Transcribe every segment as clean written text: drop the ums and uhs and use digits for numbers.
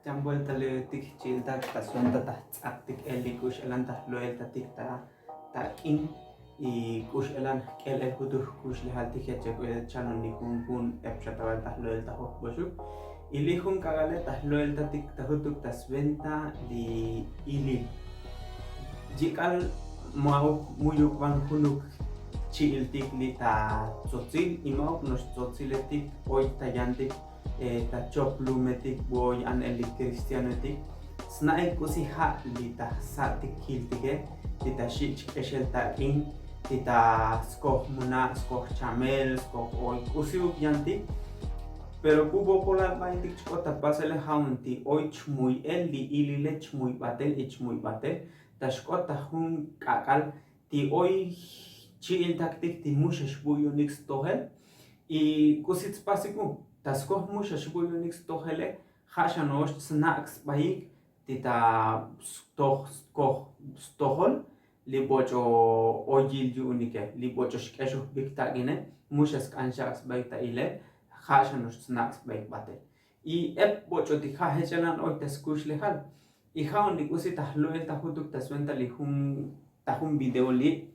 Jam vuelta le tik childa ta suenta ta aktik eli kush elan ta loel ta tik ta in y kush elan kel el kutu kush le halti ke che el chanon ni hun epcha ta ta loel ta hok bosu ili hun kagale ta loel ta tik ta hutuk ta sventa di ili jikal mau muyuk van hunuk chil tik li ta tzotzil imau nos tzotziletik oi ta yantik ta choplumetik boy an eli cristianetik snaik kusi ha li ta satik kiltige li ta shich keshel ta in li ta skoh muna skoh chamel skoh oi kusi yantik pero kubo pola baitik chkota pasele haunti oi chmui eli ilile chmui batel ichmui batel ta shkota hun kakal ti oi chil taktik ti mushesh buyunix tohel y kusits pasiku taskoh mushesh buyunix tohele hashanosh snacks baik tita stohol li bocho ojil junike li bocho shkeshu biktagine mushes kanshaks baita ile hashanosh snacks baik bate y ep bocho ti hahechalan oi taskush lehal y haun li kusita loel tahutuk taswenta li hum video li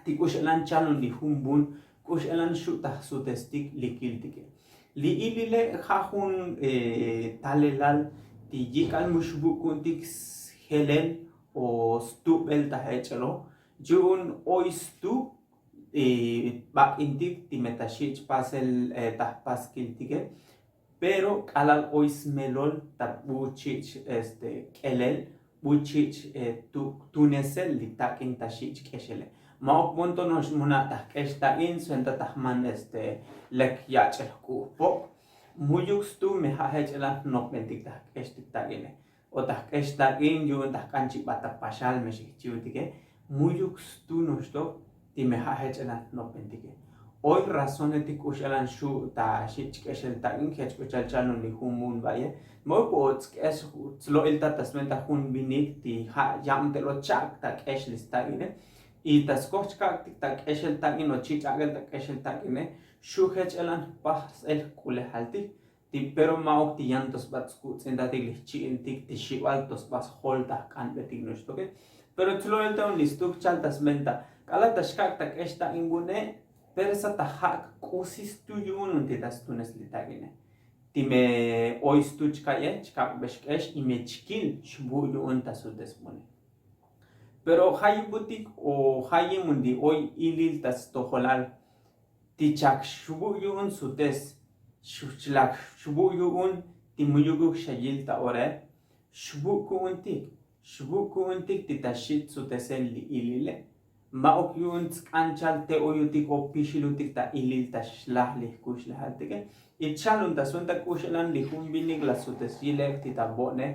ti kush elan chalon li humbun kush elan shuta su testik likiltike li ilile hahun talelal ti jikal mushbukun tik helen o stubel ta hechelo jun oistu bak intik ti metashich pasel ta paskiltike pero kalal ois melol ta buchich kelel buchich tunesel li takin tashich keshele maok monto nos munata esta in suenta tahman lek yachel ku po muyux tu me hahechela no pentik ta estik tagine o ta esta in yun ta kanchi bata pashal me chiutike muyux tu nos to ti me hahechela no pentike hoy razonetik ushalan shu ta shich keshel ta in kech uchal chalon li humun baye mo pots es lo el ta tasmenta hun binik ti ha yam te lo chak ta kesh listagine y taskochka tak eshel takin o chichagel tak eshel takine shuhech elan pas el kule halti ti pero maok ti yantos batskut sendati lichi intik ti shivaltos bas holta kan betik nostoke pero tlo el taun listuk chaltas menta kala tashkak tak esta ingune persa ta hak kusis tuyun ti tas tunes litagine ti me oistuchkaye chkak beshkesh y me chkil shbu yun tasudes mone pero hay butik o hay mundi hoy ilil tas toholal tichak shubuyun sutes shuchlak shubuyun timuyuguk shayil ta ore shubukun tik titashit sutesel ilile maok yun tkanchal te oyutik o pishilutik ta ilil tashlah lihkush lahaltike ichalun tasunta kushelan lihumbinig la sutesile titabone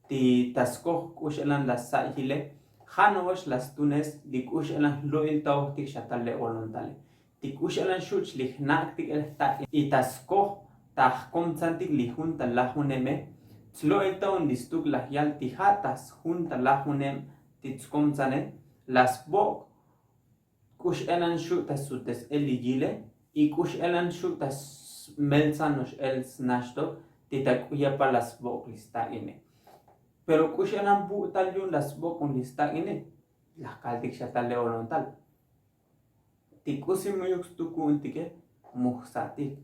ti taskoh kushelan la saihile Hanosh las tunes di kush elan loil tau tik shatale olontale. Ti kush elan shuch lihnak tik el ta itasko ta komsantik lihun ta lahuneme. Tloil tau listuk lahyal tihatas hun ta lahunem titskomsane. Las bok kush elan shutas sutes eligile y kush elan shutas melsanos el snashto titakuya las bok listagine. Pero kushanan bu tal yun las bokun lista ini la kaldik shatal leonon tal tikusi muyux tuku intike muhsatik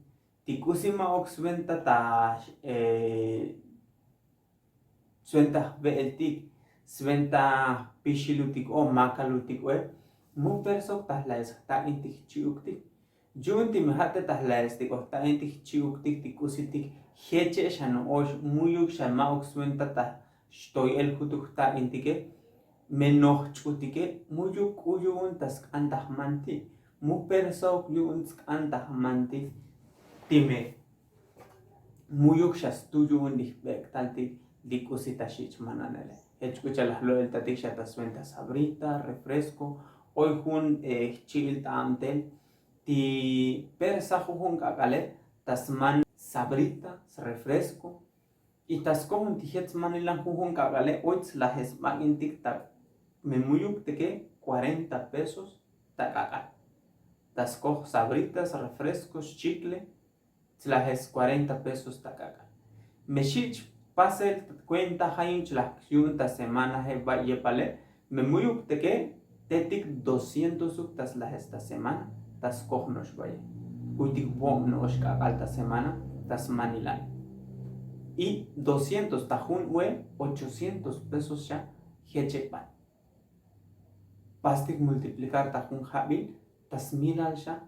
tikusi ma oxventa ta sventa veeltik sventa pishilutik o makalutik we mu persok tahlaes ta intik chiuktik junti mehate tahlaes tik ta intik chiuktik tikusitik heche shano osh muyuk shama oxventa ta Estoy el kutukta intike menoh chutike muyu kuyun tas antahmanti mu perso kuyun antahmanti time muyuk shas tuyun dihbek talti dikusita shich mananele escucha las lo el tatisha tas venta sabrita refresco hoy jun chil tamtel ti persa jun kakale tasman sabrita refresco y taskohun tijets manilan jujun kagale oits la jesmagin tiktak me muyuk teke 40 pesos takakal taskoh sabritas refrescos chicle la jes 40 pesos takakal me shich pase cuenta hain la junta semana he va yepale me muyuk te que tetik 200 tas la esta semana tas cognos vaya utik bom no oshka alta semana tas manilan y 200 tajun we 800 pesos ya hechepan pastik multiplicar tajun habil tas milal ya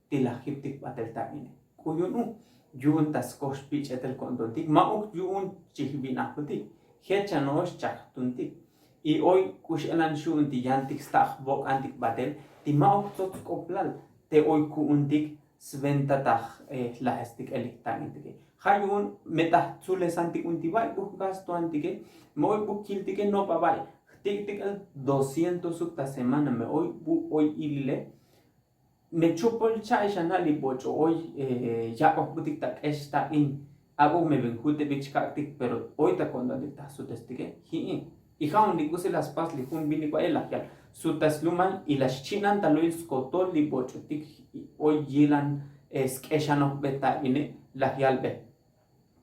tilahiptik batel taine kuyunu yun tas kosh pitch etel kontontik mauk yun chihbinakutik hecha nosh chahtuntik y hoy kush elan shun ti yantik stah bok antik batel ti mauk tot koplal te hoy kuuntik sventa tah lahestik eliktanitike hayun metah tsule santik untibai buk gasto antike moy buk kiltike no pabai tik tik 200 sukta semana me hoy ilile me chupo el chai shanali bocho hoy ya putik tak esta in abo me benjute bichkaktik pero hoy ta cuando dikta su testige hi y haun dikuse las pas li hun bini kwa elakial su tasluman y las chinan taloy skotol li bocho tik hoy yilan skeshano beta ine lahial be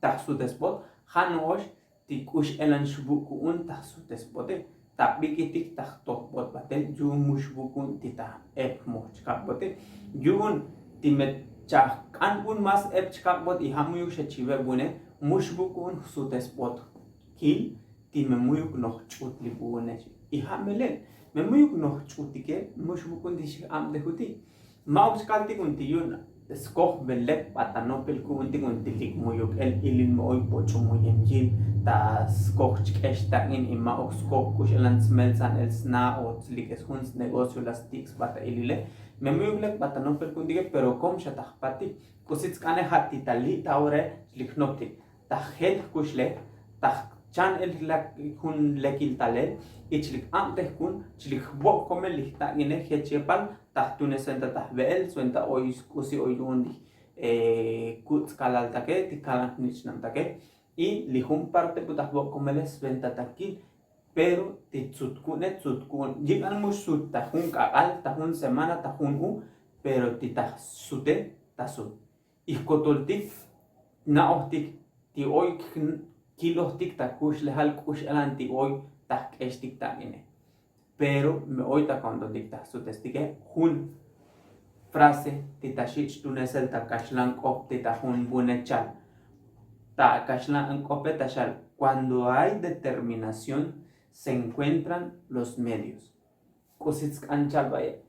ta su despot hanosh tikush elan shbuku un ta su despote tak bikitik tak tok bot batel ju mushbukun tita ep moch kap bote jun timet cha kan un mas ep chkap bot I hamuyuk shechive bune mushbukun sutes bot kil time muyuk noh chut li bune I hamelen me muyuk noh chutike mushbukun dish am de huti maus kalti kun tiyun skoh belek patanopel kun tikun tilik muyuk el ilin moy pocho muyemjil ta skoh chkeshta in ima ok skoh kushelan smelsan el sna o tslikes huns negocio las tiks bata ilile me muyuk lek patanopel kun dige pero kom shatah pati kusits kane hati tali taure liknopti ta het kushle ta chan el lak kun lekil tale ichlik amte kun chlik bo komel lihta ine hechepal tahtune senta tahbel suenta ois kusi oyundi kuts kalal take tikalan nichnam take y lihum parte putahbo komeles venta takil pero titsutkune tsutkun llegan musut tahun kakal tahun semana tahun pero titah sute tasut iskotoltik naohtik ti oy kilohtik takush lehal kush alanti oy tak estik takine pero me oita cuando dicta su testige hun frase titashich tunesel takashlan kop titahun bunechal takashlan kop tashal cuando hay determinación se encuentran los medios kusits kanchal baye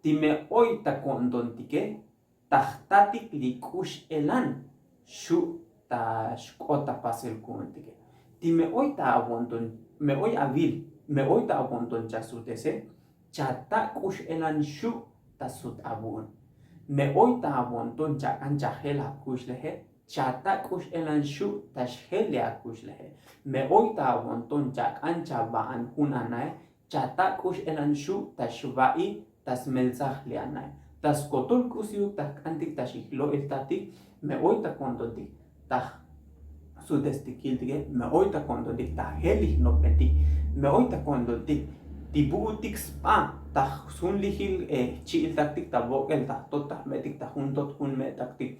time oita cuando tike tahtatik likush elan shu tashkota pasel kuntike time oita abonton me oy avil me oita abonton chasutese chata kush elan shu tasut abun me oita abonton chakan chahela kush lehe chata kush elan shu tashhele kush lehe me oita abonton chakan chabaan hunanae chata kush elan shu tashbai tasmelzah leanae taskotol kusiu takantik tashihlo eltatik me oita kontontik tah su testikiltige me oita kontontik taheli no peti me oita kontontik tibutik spa tah sun lihil chiil taktik tabok el tah tot tah metik tah huntot hun me taktik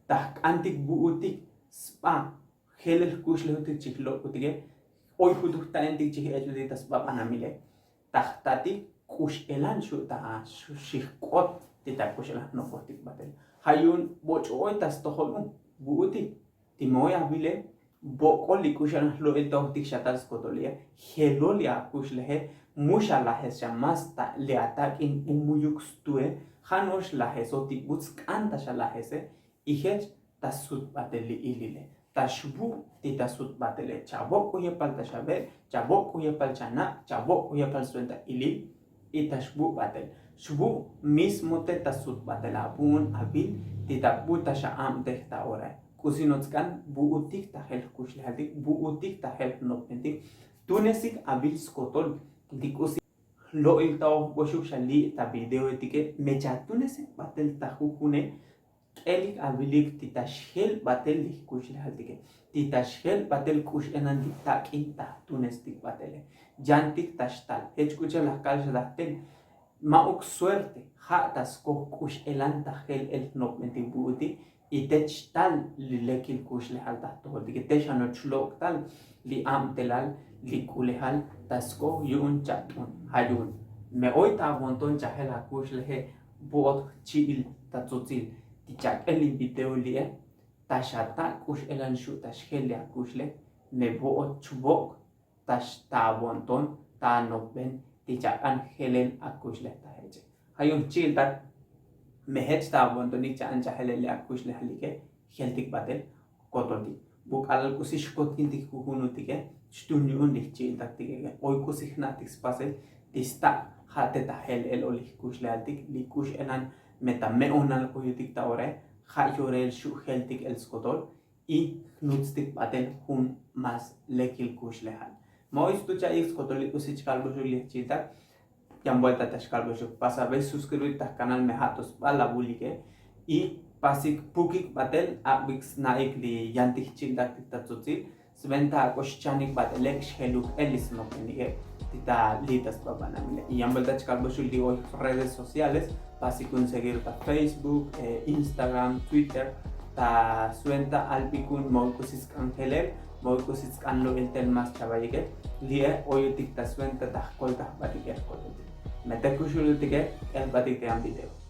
tah antik buutik spa helel kush lehutik chihlo kutige oy huduk ta entik chih ejudi tas spa panamile tah tatik kush elan shu ta shihkot tita kush elan no potik batel hayun boch oy tas tohol buutik timoya bile bokoli kushan lo eltohtik shatas kotolia helolia kushlehe musha lahes shamasta le atakin umuyuk stue hanosh lahesoti buts kanta shalahese ihech tasut bateli ilile tashbu titasut batele chabok yepal tashabe chabok yepal chana chabok yepal suelta ilil itashbu batel shbu mismo te tasut batela bun abil titabu tashaam tehta ora kusinotskan buutik tahel kushladik buutik tahel nopentik tunesik abil skotol dikusi lo iltao boshuk shali ta video etike mecha tunesik batel tahukune elik abilik titashel batel kushladik titashel batel kush enan ditakin ta tunestik batele jantik tashtal escucha las calles daten mauk suerte hatas kush elan tahel el nopentik buutik y tech tal li lekil kush lehal tahto dike techano chlok tal li am telal li kulehal tasko yun chatun hayun me hoy ta bonton chahela kush lehe bot chil tatzotil tichak el video li tashata kush elan shu tashkelia kushle me bot chubok tash ta bonton ta nokben tichak an helen akushle ta heje hayun chil tat mehet ta bonton ni chan chahelele akushle halike heltik batel kototi buk alal kusish kotin tik kuhunutike stuni undi chil taktike oy kusih natik spasel tista hate ta hel el oli kushle altik li kush elan meta me onal kuyutik ta ore Hayorel shu heltik el skotol y nutstik batel hun mas lekil kush lehal. Mois tu cha x skotol usich kalbo shu lechita yang vuelta tash kalbo shu pasa vez suscribir tas canal mehatos bala bulike y pasik pukik batel abix naik li yantik childak titatzutzil sventa akoshchanik batelek sheluk elis no penige tita litas babanamile y yang vuelta kalbo shu li hoy redes sociales pasi conseguir ta Facebook, Instagram, Twitter, ta suenta alpikun moikusis kangeler, moikusis kanlo el tel mas chabayike, lie oyotik ta suenta ta kolta batike kolta. Mete kushulutike el batike am video.